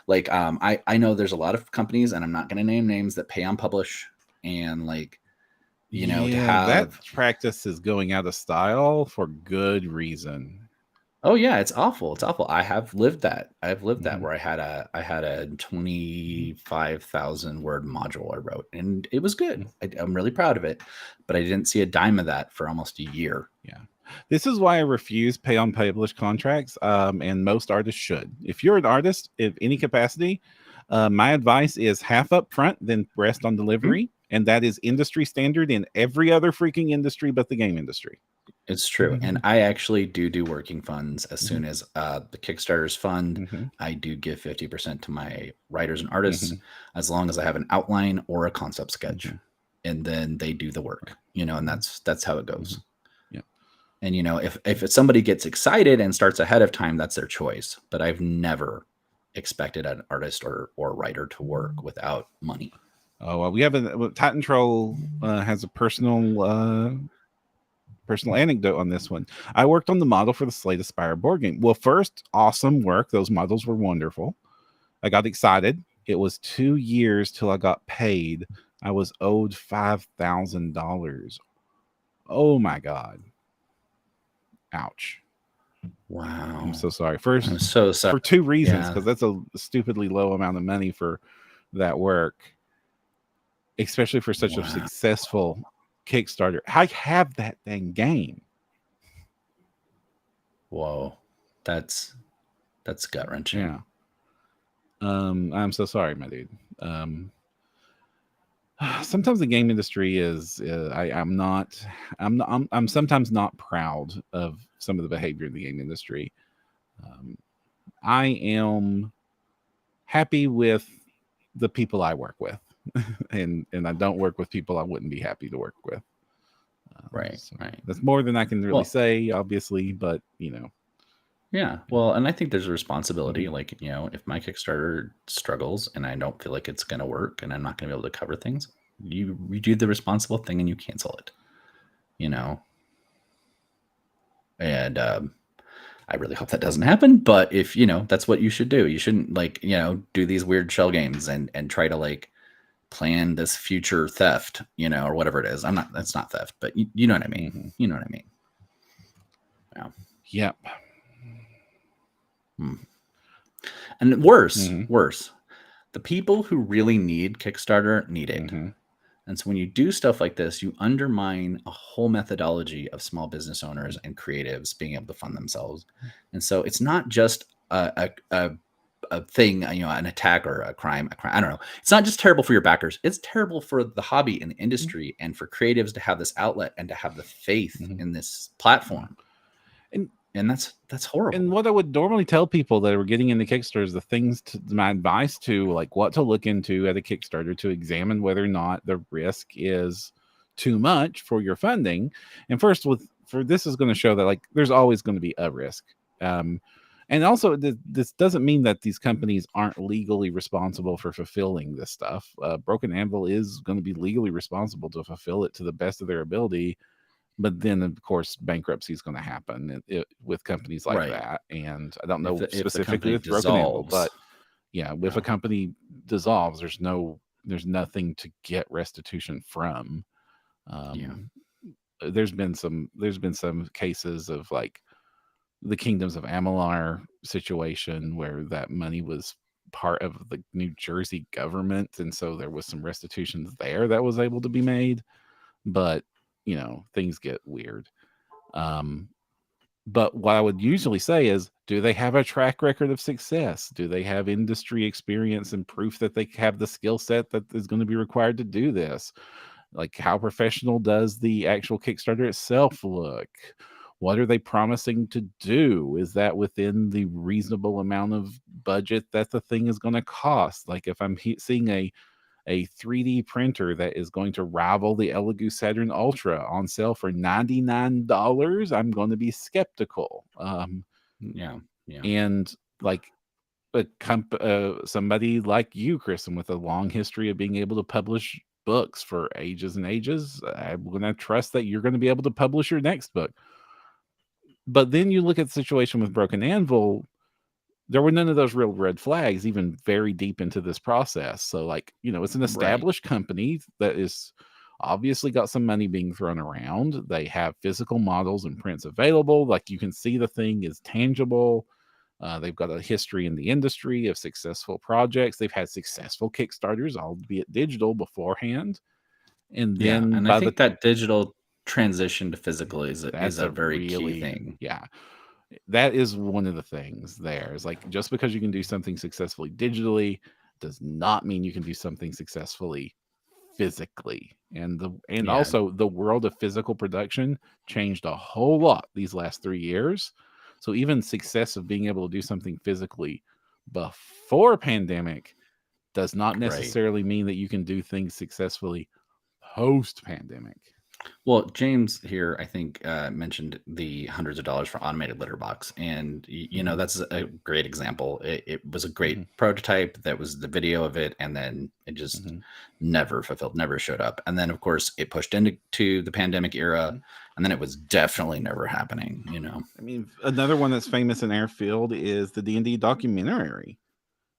I know there's a lot of companies, and I'm not going to name names, that pay on publish, and like to have that practice is going out of style for good reason. Oh yeah, it's awful. I have lived that. Where I had a 25,000 word module I wrote, and it was good. I'm really proud of it, but I didn't see a dime of that for almost a year. This is why I refuse pay on published contracts, and most artists should. If you're an artist in any capacity, my advice is half up front, then rest on delivery. And that is industry standard in every other freaking industry but the game industry. It's true. And I actually do working funds as soon as the Kickstarters fund. I do give 50% to my writers and artists, as long as I have an outline or a concept sketch. And then they do the work, and that's how it goes. And, if somebody gets excited and starts ahead of time, that's their choice. But I've never expected an artist or writer to work without money. Oh, well, we have Titan Troll has a personal anecdote on this one. I worked on the model for the Slate Aspire board game. Well, first, awesome work. Those models were wonderful. I got excited. It was 2 years till I got paid. I was owed $5,000. Oh my God. Ouch. Wow. I'm so sorry. First, I'm so sorry. For two reasons, because that's a stupidly low amount of money for that work, especially for such a successful Kickstarter. I have that dang game. Whoa. That's gut-wrenching. Yeah. I'm so sorry, my dude. Sometimes the game industry is I'm sometimes not proud of some of the behavior in the game industry. I am happy with the people I work with, and I don't work with people I wouldn't be happy to work with. Right. That's more than I can really say, obviously, but Yeah, well, and I think there's a responsibility. Like, if my Kickstarter struggles and I don't feel like it's going to work and I'm not going to be able to cover things, you do the responsible thing and you cancel it, And I really hope that doesn't happen. But if, that's what you should do. You shouldn't do these weird shell games and try to plan this future theft, or whatever it is. That's not theft, but you know what I mean? You know what I mean? Yeah. Yep. And worse, the people who really need Kickstarter need it. And so when you do stuff like this, you undermine a whole methodology of small business owners and creatives being able to fund themselves. And so it's not just a thing, an attack or a crime. I don't know. It's not just terrible for your backers. It's terrible for the hobby and the industry and for creatives to have this outlet and to have the faith in this platform. And that's horrible. And what I would normally tell people that are getting into Kickstarters, my advice to like what to look into at a Kickstarter to examine whether or not the risk is too much for your funding. And first, for this is going to show that like there's always going to be a risk. And also, this doesn't mean that these companies aren't legally responsible for fulfilling this stuff. Broken Anvil is going to be legally responsible to fulfill it to the best of their ability. But then, of course, bankruptcy is going to happen with companies like that. And I don't know specifically with Broken Anvil, but yeah, if a company dissolves, there's nothing to get restitution from. There's been some cases of like the Kingdoms of Amalur situation where that money was part of the New Jersey government, and so there was some restitutions there that was able to be made. But things get weird. But what I would usually say is, do they have a track record of success? Do they have industry experience and proof that they have the skill set that is going to be required to do this? Like, how professional does the actual Kickstarter itself look? What are they promising to do? Is that within the reasonable amount of budget that the thing is going to cost? Like, if I'm seeing a 3D printer that is going to rival the Elegoo Saturn Ultra on sale for $99, I'm going to be skeptical. And like somebody like you, Kristen, with a long history of being able to publish books for ages and ages, I'm going to trust that you're going to be able to publish your next book. But then you look at the situation with Broken Anvil, there were none of those real red flags, even very deep into this process. So like, it's an established company that is obviously got some money being thrown around. They have physical models and prints available. Like, you can see the thing is tangible. They've got a history in the industry of successful projects. They've had successful Kickstarters, albeit digital, beforehand. And then and I think that digital transition to physical is a very key thing. Yeah. That is one of the things there. Is like, just because you can do something successfully digitally does not mean you can do something successfully physically. And also the world of physical production changed a whole lot these last 3 years. So even success of being able to do something physically before pandemic does not necessarily mean that you can do things successfully post pandemic. Well, James here, I think, mentioned the hundreds of dollars for automated litter box. And, that's a great example. It was a great prototype. That was the video of it. And then it just never fulfilled, never showed up. And then, of course, it pushed into the pandemic era. And then it was definitely never happening, I mean, another one that's famous in our field is the D&D documentary.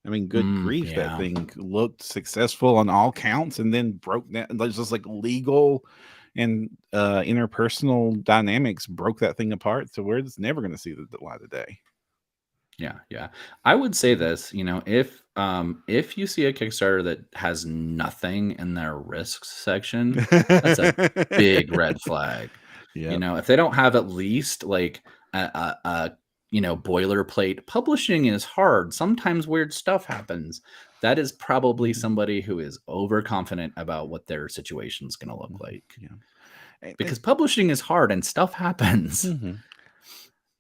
I mean, good grief, that thing looked successful on all counts and then broke down. There's just like legal and interpersonal dynamics broke that thing apart to where it's never going to see the light of day. Yeah. I would say this, if you see a Kickstarter that has nothing in their risks section, that's a big red flag. If they don't have at least like a boilerplate, publishing is hard. Sometimes weird stuff happens. That is probably somebody who is overconfident about what their situation is going to look like. Because publishing is hard and stuff happens.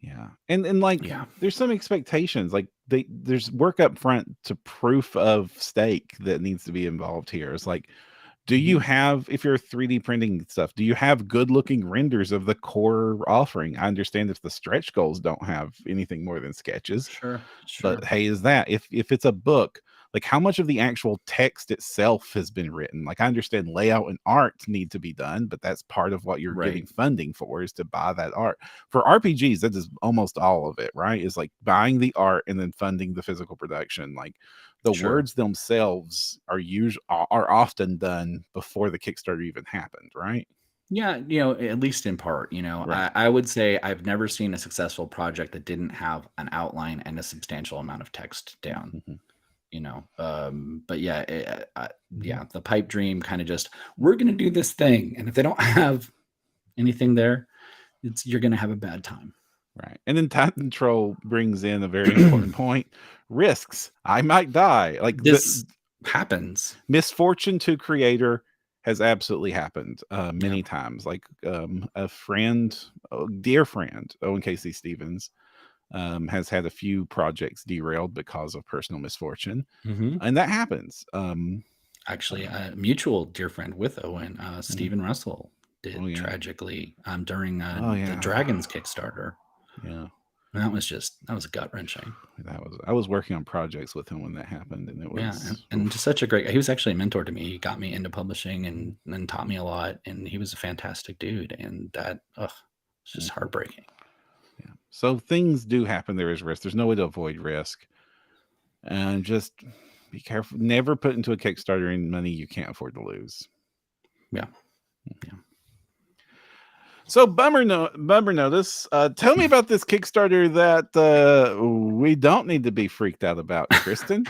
Yeah. And like, there's some expectations, like there's work up front to proof of stake that needs to be involved here. It's like, do you have, if you're 3D printing stuff, do you have good looking renders of the core offering? I understand if the stretch goals don't have anything more than sketches. Sure. But hey, if it's a book, like how much of the actual text itself has been written? Like, I understand layout and art need to be done, but that's part of what you're getting funding for, is to buy that art. For RPGs, that is almost all of it, right? Is like buying the art and then funding the physical production. Like, the words themselves are often done before the Kickstarter even happened, right? Yeah, at least in part. I would say I've never seen a successful project that didn't have an outline and a substantial amount of text down. But the pipe dream kind of just, we're going to do this thing, and if they don't have anything there, you're going to have a bad time. Right. And then Time Control brings in a very important point. Risks. I might die. Like, this happens. Misfortune to creator has absolutely happened Yeah. many times. Like a friend, a dear friend, Owen Casey Stevens, has had a few projects derailed because of personal misfortune, Hmm. and that happens. Actually, a mutual dear friend with Owen, Mhm. Stephen Russell, Oh did yeah, tragically during oh the yeah, Dragons Kickstarter. yeah. And that was gut wrenching. That was I was working on projects with him when that happened, and it Yeah, was and just oof. such a great guy. He was actually a mentor to me. He got me into publishing and taught me a lot. And he was a fantastic dude. And that, it's just Mhm. heartbreaking. Yeah. So things do happen. There is risk. There's no way to avoid risk, and just be careful. Never put into a Kickstarter any money you can't afford to lose. Yeah, yeah. So bummer notice. Tell me about this Kickstarter that we don't need to be freaked out about, Kristen.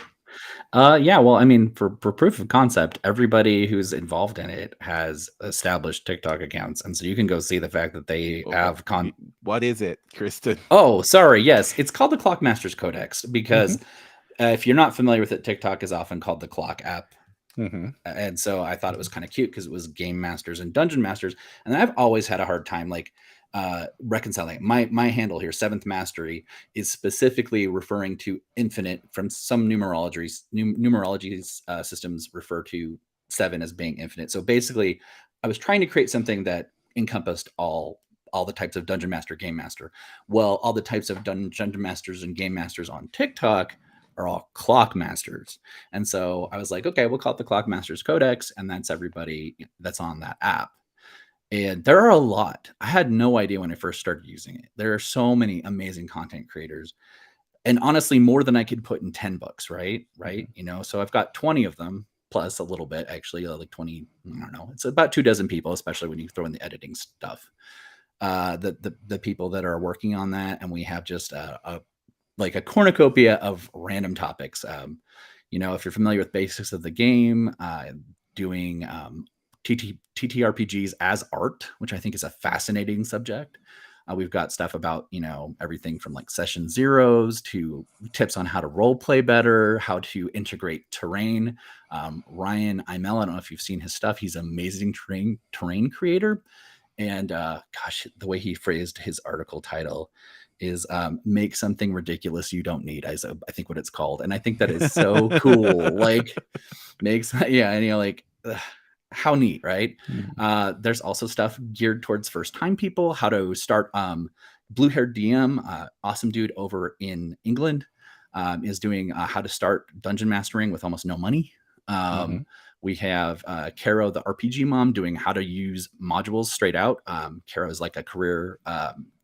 Yeah, well, I mean, for proof of concept, everybody who's involved in it has established TikTok accounts, and so you can go see the fact that they What, have what is it, Kristen? Oh, sorry. Yes, it's called the Clockmasters Codex Hmm. because if you're not familiar with it, TikTok is often called the Clock app. Hmm. And so I thought it was kind of cute because it was game masters and dungeon masters. And I've always had a hard time like reconciling it. My handle here, seventh mastery, is specifically referring to infinite. From some numerologies systems refer to seven as being infinite. So basically, I was trying to create something that encompassed all the types of dungeon master, game master. Well, all the types of dungeon masters and game masters on TikTok are all clock masters. And so I was like, okay, we'll call it the Clockmasters Codex, and that's everybody that's on that app. And there are a lot. I had no idea when I first started using it. There are so many amazing content creators, and honestly, more than I could put in 10 books, right? Right. Hmm. You know, so I've got 20 of them plus a little bit, actually, like 20, I don't know. It's about 2 dozen people, especially when you throw in the editing stuff. The people that are working on that, and we have just like a cornucopia of random topics. If you're familiar with basics of the game, doing TTRPGs as art, which I think is a fascinating subject. We've got stuff about, everything from like session zeros to tips on how to role play better, how to integrate terrain. Ryan Imel, I don't know if you've seen his stuff. He's an amazing terrain creator. And gosh, the way he phrased his article title is make something ridiculous you don't need. I think what it's called. And I think that is so cool. Like makes, yeah. And like, how neat, right? There's also stuff geared towards first time people, how to start blue haired DM, awesome dude over in England, is doing how to start dungeon mastering with almost no money. Hmm. We have Caro, the RPG mom, doing how to use modules straight out. Caro is like a career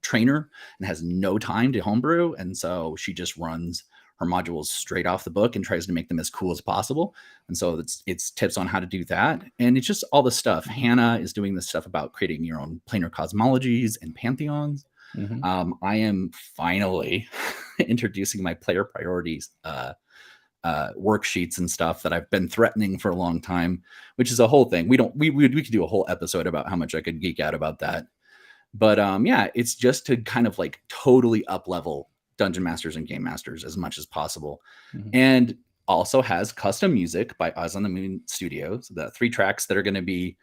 trainer and has no time to homebrew. And so she just runs her modules straight off the book and tries to make them as cool as possible. And so it's tips on how to do that. And it's just all the stuff. Hannah is doing this stuff about creating your own planar cosmologies and pantheons. Hmm. I am finally introducing my player priorities worksheets and stuff that I've been threatening for a long time, which is a whole thing. We could do a whole episode about how much I could geek out about that. But yeah, it's just to kind of like totally up level dungeon masters and game masters as much as possible. Hmm. And also has custom music by Eyes on the Moon Studios, the 3 tracks that are going to be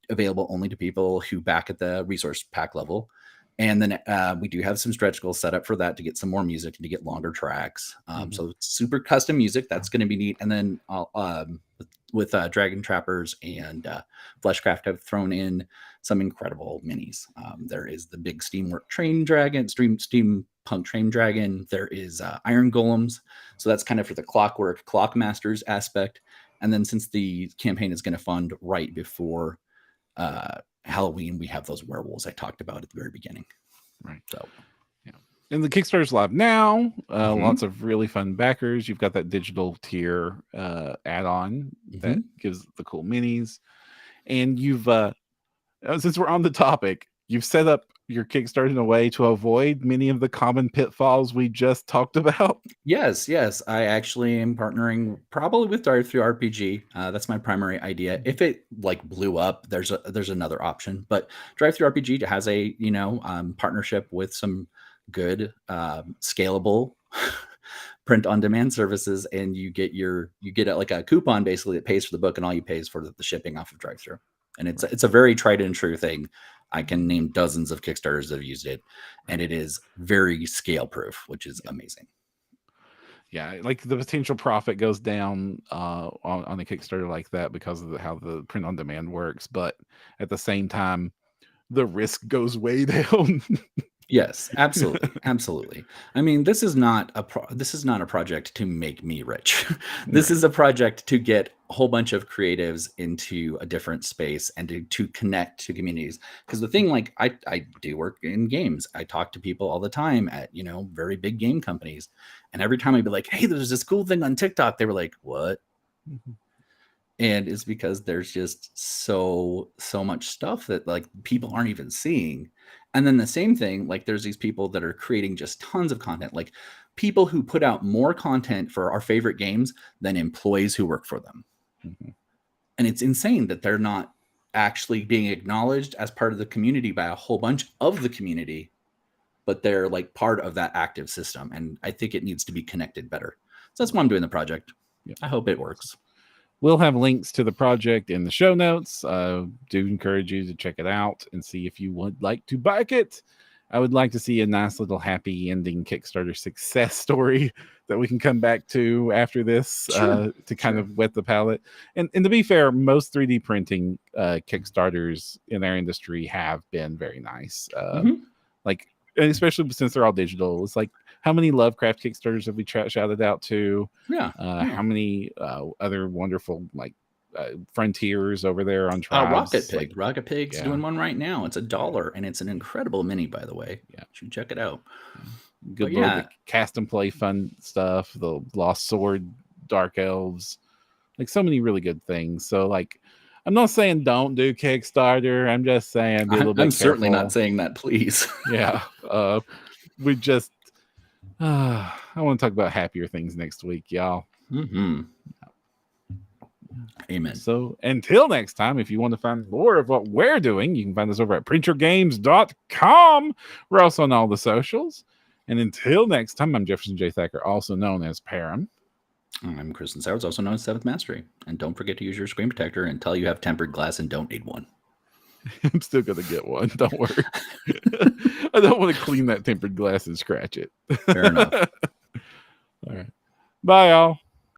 available only to people who back at the resource pack level. And then we do have some stretch goals set up for that to get some more music and to get longer tracks. Hmm. So it's super custom music. That's going to be neat. And then with Dragon Trappers and Fleshcraft have thrown in some incredible minis. There is the big Steamwork Train Dragon, Steampunk Train Dragon. There is Iron Golems. So that's kind of for the Clockwork Clockmasters aspect. And then since the campaign is going to fund right before Halloween, we have those werewolves I talked about at the very beginning. Right. So, yeah. And the Kickstarter's live now. mm-hmm. Lots of really fun backers. You've got that digital tier add-on that gives the cool minis. And you've since we're on the topic, you've set up your Kickstarter in a way to avoid many of the common pitfalls we just talked about. Yes. I actually am partnering probably with DriveThruRPG. That's my primary idea. If it like blew up, there's another option. But DriveThruRPG has a partnership with some good scalable print on demand services, and you get like a coupon basically that pays for the book, and all you pay is for the shipping off of drive-thru. And it's a very tried and true thing. I can name dozens of Kickstarters that have used it, and it is very scale proof, which is amazing. Yeah, like the potential profit goes down on a Kickstarter like that because of how the print on demand works, but at the same time, the risk goes way down. Yes, absolutely, absolutely. I mean, this is not a project to make me rich. This is a project to get a whole bunch of creatives into a different space and to connect to communities. Because the thing, like, I do work in games. I talk to people all the time at very big game companies, and every time I'd be like, "Hey, there's this cool thing on TikTok," they were like, "What?" And it's because there's just so much stuff that like people aren't even seeing. And then the same thing, like there's these people that are creating just tons of content, like people who put out more content for our favorite games than employees who work for them. And it's insane that they're not actually being acknowledged as part of the community by a whole bunch of the community, but they're like part of that active system. And I think it needs to be connected better. So that's why I'm doing the project. I hope it works. We'll have links to the project in the show notes. Do encourage you to check it out and see if you would like to back it. I would like to see a nice little happy ending Kickstarter success story that we can come back to after this to kind of wet the palate. And to be fair, most 3D printing Kickstarters in our industry have been very nice. Like, especially since they're all digital. It's like, how many Lovecraft Kickstarters have we shouted out to? How many other wonderful like Frontiers over there on Tribes? Rocket Pig's doing one right now. It's $1, and it's an incredible mini, by the way. Yeah, you should check it out. Good Lord, the cast and play fun stuff, the Lost Sword, Dark Elves, like so many really good things. So like, I'm not saying don't do Kickstarter. I'm just saying be a little bit I'm certainly not saying that, please. Yeah. We just I want to talk about happier things next week, y'all. Amen. So until next time, if you want to find more of what we're doing, you can find us over at printyourgames.com. We're also on all the socials. And until next time, I'm Jefferson J. Thacker, also known as Param. I'm Kristen Sowards, also known as Seventh Mastery. And don't forget to use your screen protector until you have tempered glass and don't need one. I'm still going to get one. Don't worry. I don't want to clean that tempered glass and scratch it. Fair enough. All right. Bye, y'all.